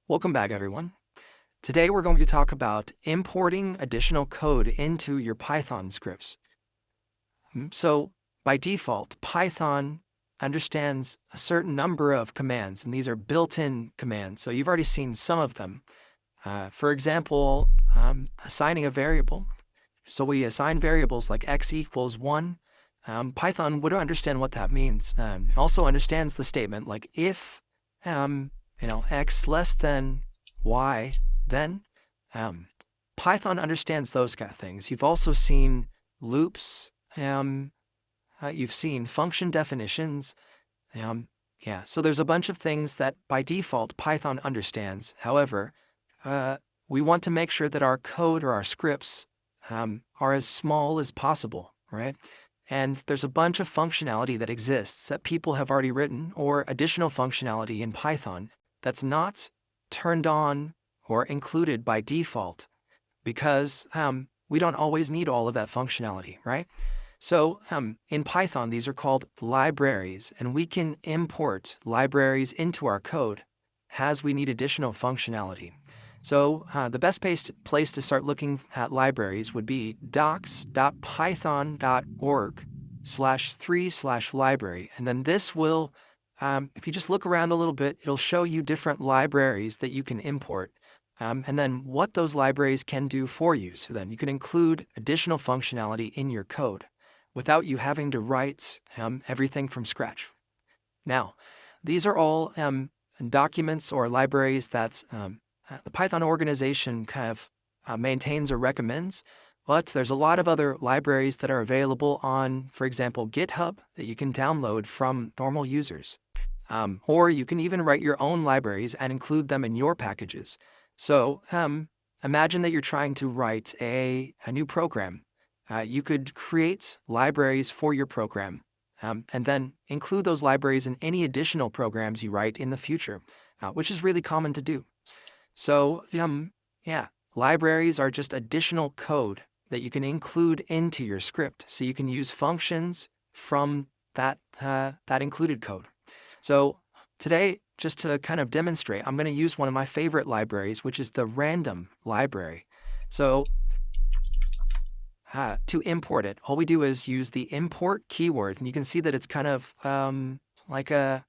Welcome back, everyone. Today we're going to talk about importing additional code into your Python scripts. So by default, Python understands a certain number of commands, and these are built-in commands. So you've already seen some of them. For example, assigning a variable. So we assign variables like x equals 1. Python would understand what that means. It also understands the statement like if x less than y, then Python understands those kind of things. You've also seen loops. You've seen function definitions. So there's a bunch of things that by default Python understands. However, we want to make sure that our code or our scripts are as small as possible, right? And there's a bunch of functionality that exists that people have already written, or additional functionality in Python that's not turned on or included by default because we don't always need all of that functionality, right? So in Python, these are called libraries, and we can import libraries into our code as we need additional functionality. So the best place to start looking at libraries would be docs.python.org/3/library. And then this will, if you just look around a little bit, it'll show you different libraries that you can import. And then what those libraries can do for you. So then you can include additional functionality in your code without you having to write everything from scratch. Now, these are all documents or libraries that the Python organization kind of maintains or recommends, but there's a lot of other libraries that are available on, for example, GitHub that you can download from normal users. Or you can even write your own libraries and include them in your packages. So imagine that you're trying to write a new program. You could create libraries for your program and then include those libraries in any additional programs you write in the future, which is really common to do. So libraries are just additional code that you can include into your script, so you can use functions from that included code. So today, just to kind of demonstrate, I'm going to use one of my favorite libraries, which is the random library. So to import it, all we do is use the import keyword, and you can see that it's kind of like a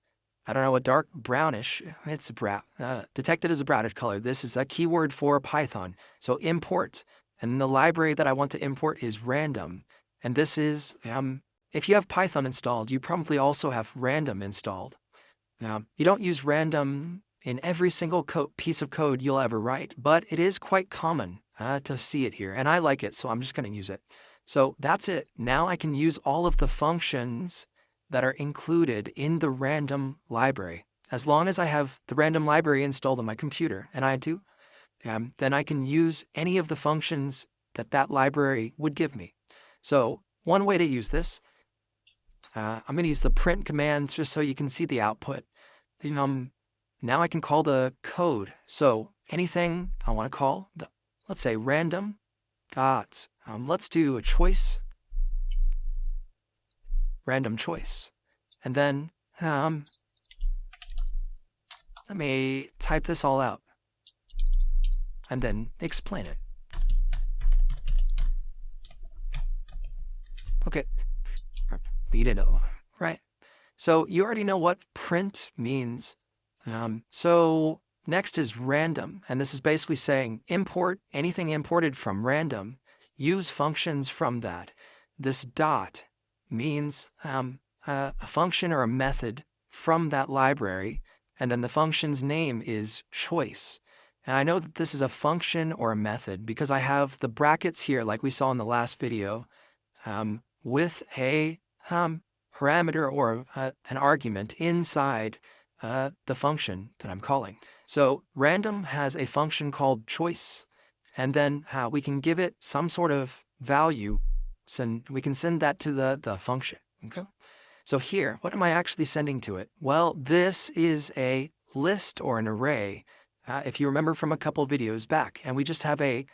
dark brownish. It's brown, detected as a brownish color. This is a keyword for Python. So import, and the library that I want to import is random. And this is, if you have Python installed, you probably also have random installed. Now, you don't use random in every single piece of code you'll ever write, but it is quite common to see it here. And I like it, so I'm just going to use it. So that's it. Now I can use all of the functions that are included in the random library. As long as I have the random library installed on my computer, and I do, then I can use any of the functions that that library would give me. So one way to use this, I'm going to use the print command just so you can see the output. Now I can call the code. So anything I want to call, let's say random dot, let's do a choice, random choice. And then let me type this all out and then explain it. Okay, you didn't know, right? So you already know what print means. So next is random, and this is basically saying import anything imported from random, use functions from that. This dot means a function or a method from that library, and then the function's name is choice. And I know that this is a function or a method because I have the brackets here like we saw in the last video with a parameter or an argument inside the function that I'm calling. So random has a function called choice, and then we can give it some sort of value, so we can send that to the function. Okay. So here, what am I actually sending to it? Well, this is a list or an array, if you remember from a couple videos back, and we just have a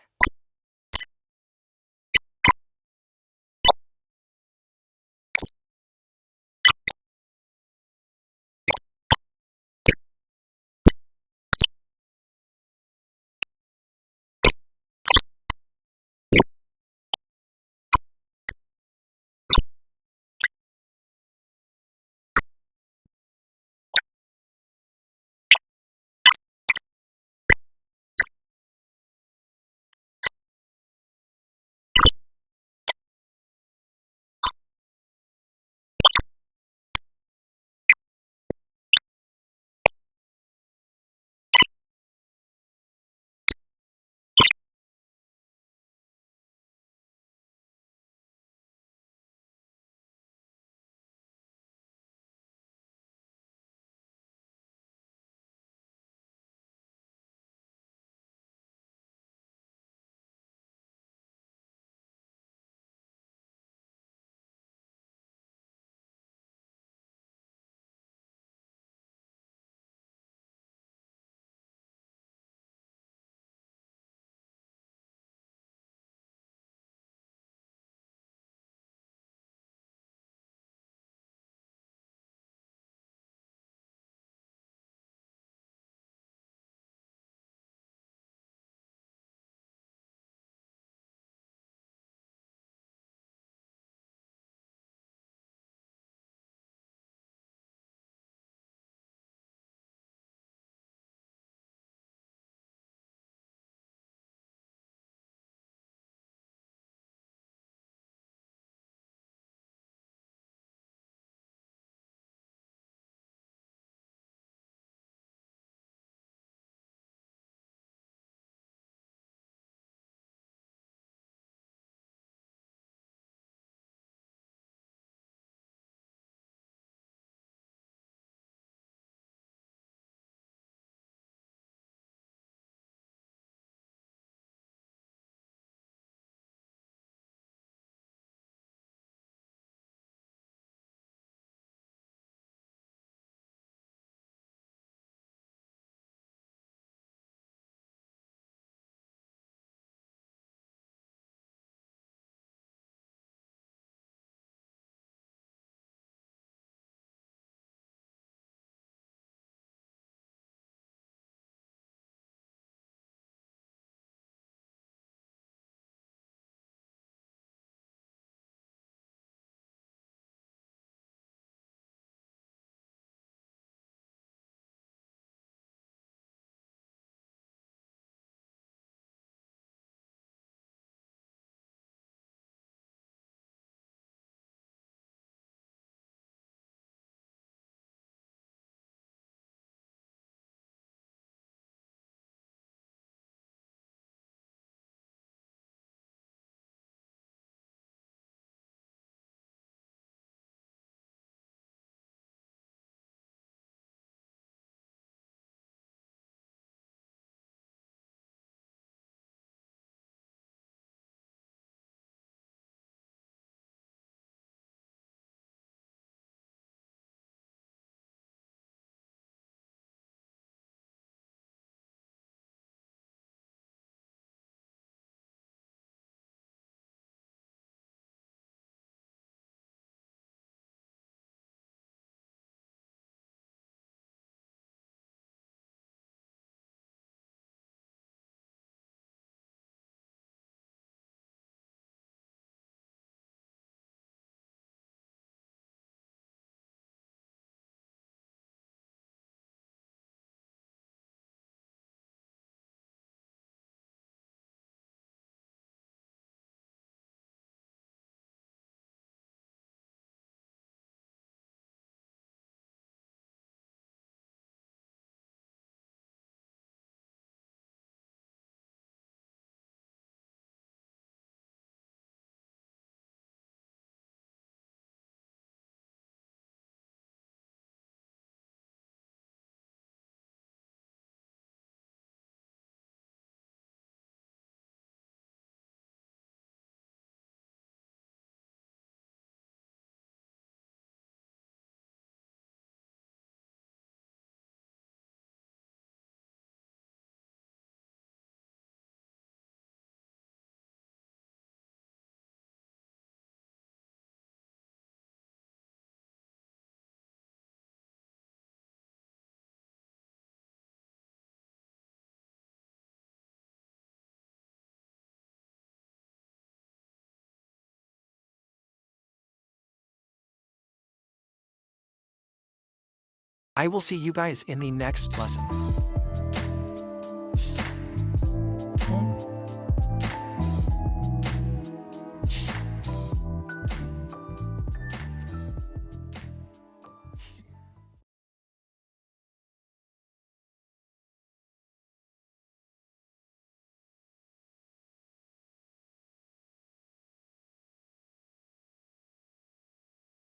I will see you guys in the next lesson.